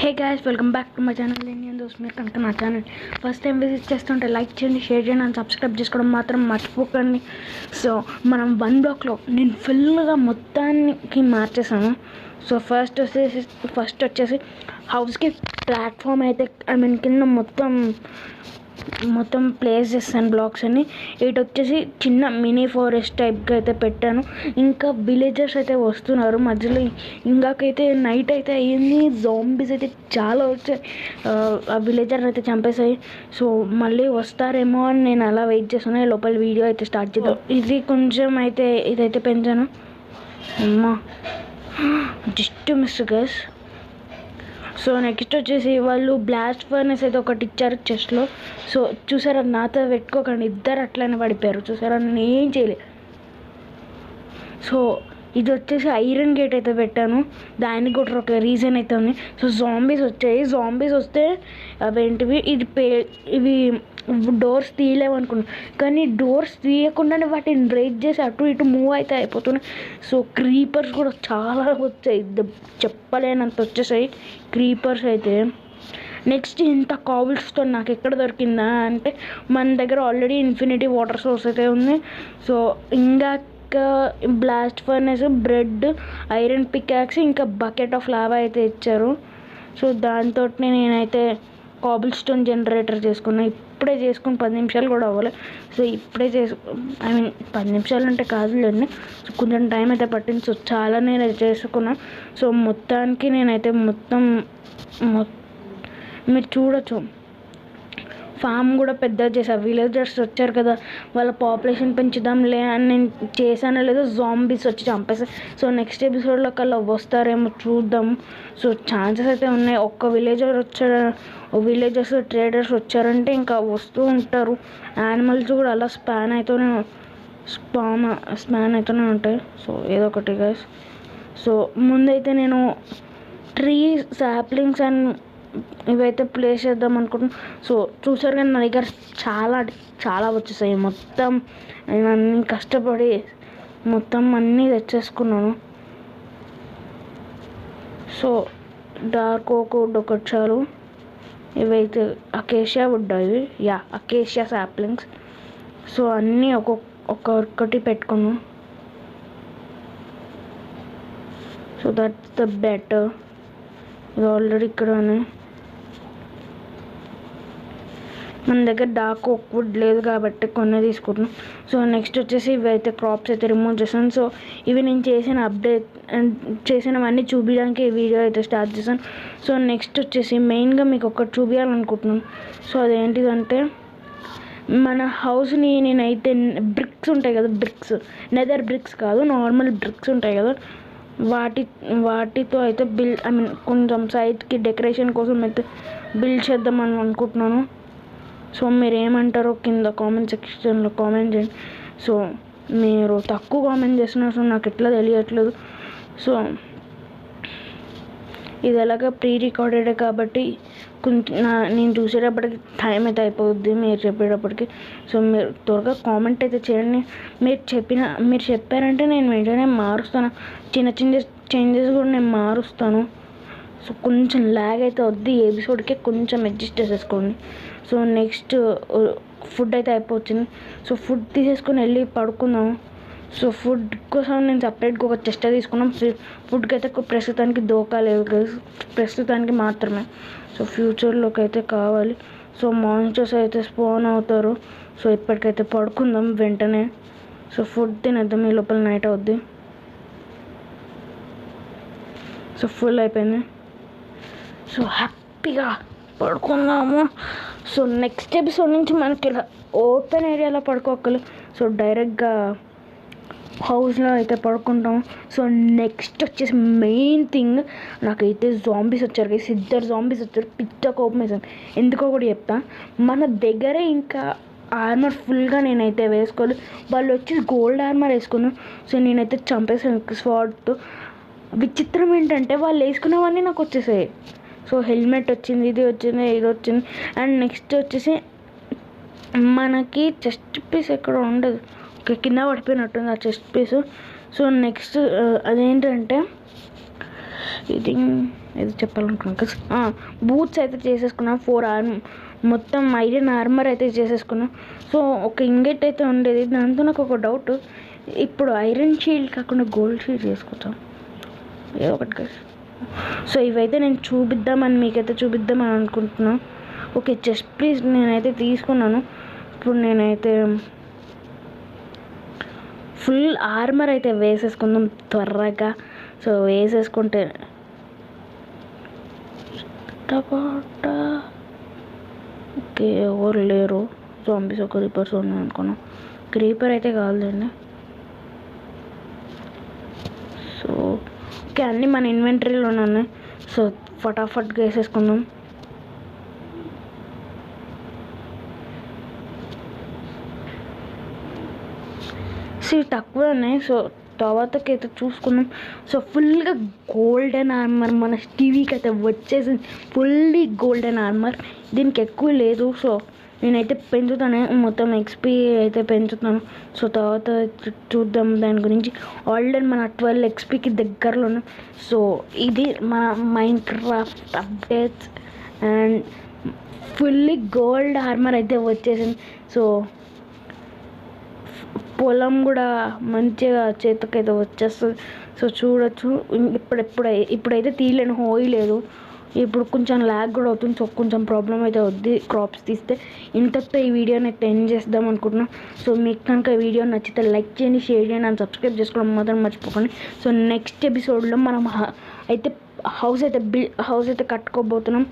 Hey guys, welcome back to my channel. నేను దోస్త్. మీరు కనుక నా ఛానల్ ఫస్ట్ టైం విజిట్ చేస్తుంటే లైక్ చేయండి, షేర్ చేయండి అండ్ సబ్స్క్రైబ్ చేసుకోవడం మాత్రం మర్చిపోకండి. సో మనం 1 బ్లాక్లో నేను ఫుల్గా మొత్తానికి మార్చేసాను. సో ఫస్ట్ వచ్చేసి హౌస్కి ప్లాట్ఫామ్ అయితే కింద మొత్తం ప్లేస్ చేస్తాను బ్లాక్స్ అని. ఇటు వచ్చేసి చిన్న మినీ ఫారెస్ట్ టైప్గా అయితే పెట్టాను. ఇంకా విలేజర్స్ అయితే వస్తున్నారు మధ్యలో. ఇంకాకైతే నైట్ అయితే అయ్యింది, జాంబీస్ అయితే చాలా వచ్చాయి. ఆ విలేజర్ అయితే చంపేసాయి. సో మళ్ళీ వస్తారేమో అని నేను అలా వెయిట్ చేస్తున్నాను. లోపల వీడియో అయితే స్టార్ట్ చేద్దాం. ఇది కొంచెం అయితే ఇదైతే పెంచాను. అమ్మా, just miss guys. So next వచ్చేసి వాళ్ళు బ్లాస్ట్ ఫర్నెస్ అయితే ఒకటి ఇచ్చారు చెస్ట్లో. సో చూసారా, నాతో పెట్టుకోకండి, ఇద్దరు అట్లనే పడిపోయారు. చూసారా, నేను ఏం చేయలేదు. సో ఇది వచ్చేసి ఐరన్ గేట్ అయితే పెట్టాను. దానికి కూడా ఒక రీజన్ అయితే ఉంది. సో జాంబీస్ వచ్చాయి. జాంబీస్ వస్తే అవేంటివి, ఇవి డోర్స్ తీయలేమనుకున్నాను, కానీ డోర్స్ తీయకుండానే వాటిని బ్రేక్ చేసి అటు ఇటు మూవ్ అయితే అయిపోతున్నాయి. సో క్రీపర్స్ కూడా చాలా వచ్చాయి, చెప్పలేనంత వచ్చేసాయి క్రీపర్స్ అయితే. నెక్స్ట్ ఇంత కాబుల్ స్టోన్ నాకు ఎక్కడ దొరికిందా అంటే, మన దగ్గర ఆల్రెడీ ఇన్ఫినిటీ వాటర్ సోర్స్ అయితే ఉంది. సో ఇంకా blast furnace, bread, iron peacocks, ఇంకా బకెట్ ఆఫ్ లావా అయితే ఇచ్చారు. సో దాంతో నేనైతే కాబుల్ స్టోన్ జనరేటర్ చేసుకున్నాను. ఇప్పుడే చేసుకుని 10 నిమిషాలు కూడా అవ్వలేదు. సో ఇప్పుడే 10 నిమిషాలు అంటే కాదులేండి, సో కొంచెం టైం అయితే పట్టింది. సో చాలా నేను చేసుకున్నాను. సో మొత్తానికి నేనైతే మీరు చూడొచ్చు, ఫామ్ కూడా పెద్దగా చేశాను. విలేజర్స్ వచ్చారు కదా, వాళ్ళ పాపులేషన్ పెంచుదాంలే అని నేను చేశానో లేదో జాంబీస్ వచ్చి చంపేసాను. సో నెక్స్ట్ ఎపిసోడ్లో కల్లా వస్తారేమో చూద్దాం. సో ఛాన్సెస్ అయితే ఉన్నాయి. విలేజర్స్ ట్రేడర్స్ వచ్చారంటే ఇంకా వస్తూ ఉంటారు. యానిమల్స్ కూడా అలా స్పాన్ అయితేనే ఉంటాయి. సో ఏదో ఒకటి గైస్. సో ముందైతే నేను ట్రీ సాప్లింగ్స్ అండ్ ఇవైతే ప్లేస్ చేద్దాం అనుకుంటున్నాను. సో చూసారు కానీ నా దగ్గర చాలా వచ్చేసాయి. మొత్తం నేను అన్నీ కష్టపడి మొత్తం అన్నీ తెచ్చేసుకున్నాను. సో డార్క్ ఓక్ వుడ్ ఒకటి చాలు. ఇవైతే అకేషియా వుడ్, అవి అకేషియా సాప్లింగ్స్. సో అన్నీ ఒక్కొక్కటి పెట్టుకున్నాను. So that's the better. ఇది ఆల్రెడీ ఇక్కడనే మన దగ్గర డార్క్ ఓక్ వుడ్ లేదు కాబట్టి కొన్ని తీసుకుంటున్నాం. సో నెక్స్ట్ వచ్చేసి ఇవైతే క్రాప్స్ అయితే రిమూవ్ చేశాను. సో ఇవి నేను చేసినవన్నీ చూపించడానికి ఈ వీడియో అయితే స్టార్ట్ చేశాను. సో నెక్స్ట్ వచ్చేసి మెయిన్గా మీకు ఒకటి చూపించాలనుకుంటున్నాను. సో అదేంటిదంటే, మన హౌస్ని నేనైతే బ్రిక్స్ ఉంటాయి కదా, నెదర్ బ్రిక్స్ కాదు, నార్మల్ బ్రిక్స్ ఉంటాయి కదా, వాటితో అయితే కొంచెం సైడ్కి డెకరేషన్ కోసం అయితే బిల్డ్ చేద్దామని అనుకుంటున్నాను. సో మీరు ఏమంటారో కింద కామెంట్ సెక్షన్లో కామెంట్ చేయండి. సో మీరు తక్కువ కామెంట్ చేస్తున్నారు, సో నాకు ఎట్లా తెలియట్లేదు. సో ఇది ఎలాగ ప్రీ రికార్డెడ్ కాబట్టి కొంచెం నేను చూసేటప్పటికి టైం అయితే అయిపోద్ది మీరు చెప్పేటప్పటికి. సో మీరు త్వరగా కామెంట్ అయితే చేయండి. మీరు చెప్పారంటే నేను వెంటనే మారుస్తాను. చిన్న చేంజెస్ కూడా నేను మారుస్తాను. సో కొంచెం ల్యాగ్ అయితే వద్దు, ఈ ఎపిసోడ్కి కొంచెం అడ్జస్ట్ చేసేసుకోండి. సో నెక్స్ట్ ఫుడ్ అయితే అయిపోతుంది. సో ఫుడ్ తీసేసుకొని వెళ్ళి పడుకుందాము. సో ఫుడ్ కోసం నేను సపరేట్గా ఒక చెస్ట్ తీసుకున్నాం. ఫుడ్కి అయితే ప్రస్తుతానికి దోకాలేదు, ప్రస్తుతానికి మాత్రమే. సో ఫ్యూచర్లోకి అయితే కావాలి. సో మాన్స్టర్స్ అయితే స్పాన్ అవుతారు. సో ఇప్పటికైతే పడుకుందాం వెంటనే. సో ఫుడ్ తినేద్దాం, ఈ లోపల నైట్ అవుద్ది. సో ఫుల్ అయిపోయింది. సో హ్యాపీగా పడుకుందాము. సో నెక్స్ట్ ఎపిసోడ్ నుంచి మనకి ఇలా ఓపెన్ ఏరియాలో పడుకోకలు. సో డైరెక్ట్గా హౌస్లో అయితే పడుకుంటాము. సో నెక్స్ట్ వచ్చేసి మెయిన్ థింగ్, నాకైతే జాంబీస్ వచ్చారు కదా, ఇద్దరు జాంబీస్ వచ్చారు. పిచ్చ కోపం వేసాను. ఎందుకో కూడా చెప్తా. మన దగ్గరే ఇంకా ఆర్మర్ ఫుల్గా నేనైతే వేసుకోవాలి. వాళ్ళు వచ్చి గోల్డ్ ఆర్మర్ వేసుకున్నాను. సో నేనైతే చంపేసాను స్వాట్తో. విచిత్రం ఏంటంటే వాళ్ళు వేసుకున్నవన్నీ నాకు వచ్చేసాయి. సో హెల్మెట్ వచ్చింది, ఇది వచ్చింది. అండ్ నెక్స్ట్ వచ్చేసి మనకి చెస్ట్ పీస్ ఎక్కడ ఉండదు, కింద పడిపోయినట్టుంది ఆ చెస్ట్ పీసు. సో నెక్స్ట్ అదేంటంటే ఇది ఏదో చెప్పాలనుకున్నాను. బూట్స్ అయితే చేసేసుకున్నాను. 4 మొత్తం ఐరన్ ఆర్మర్ అయితే చేసేసుకున్నాను. సో ఒక ఇంగెట్ అయితే ఉండేది, దాంతో నాకు ఒక డౌట్, ఇప్పుడు ఐరన్ షీల్డ్ కాకుండా గోల్డ్ షీల్డ్ చేసుకుంటాం ఏదో ఒకటి కదా. సో ఇవైతే నేను మీకైతే చూపిద్దామని అనుకుంటున్నాను. ఓకే, చెస్ట్ ప్లీజ్ నేనైతే తీసుకున్నాను. ఇప్పుడు నేనైతే ఫుల్ ఆర్మర్ అయితే వేసేసుకుందాం త్వరగా. సో వేసేసుకుంటే ఓకే, ఎవరు లేరు, జాంబీస్ ఒక క్రీపర్స్ ఉన్నాయి అనుకున్నాం. క్రీపర్ అయితే కాదులేండి. సో ఓకే, అన్నీ మన ఇన్వెంటరీలోనే ఉన్నాయి. సో ఫటాఫట్గా వేసేసుకుందాం. తక్కువ ఉన్నాయి. సో తర్వాతకి అయితే చూసుకుందాం. సో ఫుల్గా గోల్డెన్ ఆర్మర్ మన టీవీకి అయితే వచ్చేసింది. ఫుల్లీ గోల్డెన్ ఆర్మర్, దీనికి ఎక్కువ లేదు. సో నేనైతే పెంచుతాను, మొత్తం ఎక్స్పీ అయితే పెంచుతాను. సో తర్వాత చూద్దాం దాని గురించి. ఆల్రెడీ మన 12 ఎక్స్పీకి దగ్గరలోనే. సో ఇది మన Minecraft updates and fully gold armour అయితే వచ్చేసింది. సో పొలం కూడా మంచిగా చేతికైతే వచ్చేస్తుంది. సో చూడొచ్చు. ఇప్పుడైతే తీయలేను, హోయలేదు. ఇప్పుడు కొంచెం ల్యాగ్ కూడా అవుతుంది. సో కొంచెం ప్రాబ్లం అయితే అవుద్ది క్రాప్స్ తీస్తే. ఇంతతో ఈ వీడియోని అయితే ఎండ్ చేద్దాం అనుకుంటున్నాను. సో మీకు కనుక ఈ వీడియో నచ్చితే లైక్ చేయండి, షేర్ చేయండి అండ్ సబ్స్క్రైబ్ చేసుకోవడం మాత్రం మర్చిపోకండి. సో నెక్స్ట్ ఎపిసోడ్లో మనం అయితే హౌస్ అయితే కట్టుకోబోతున్నాం.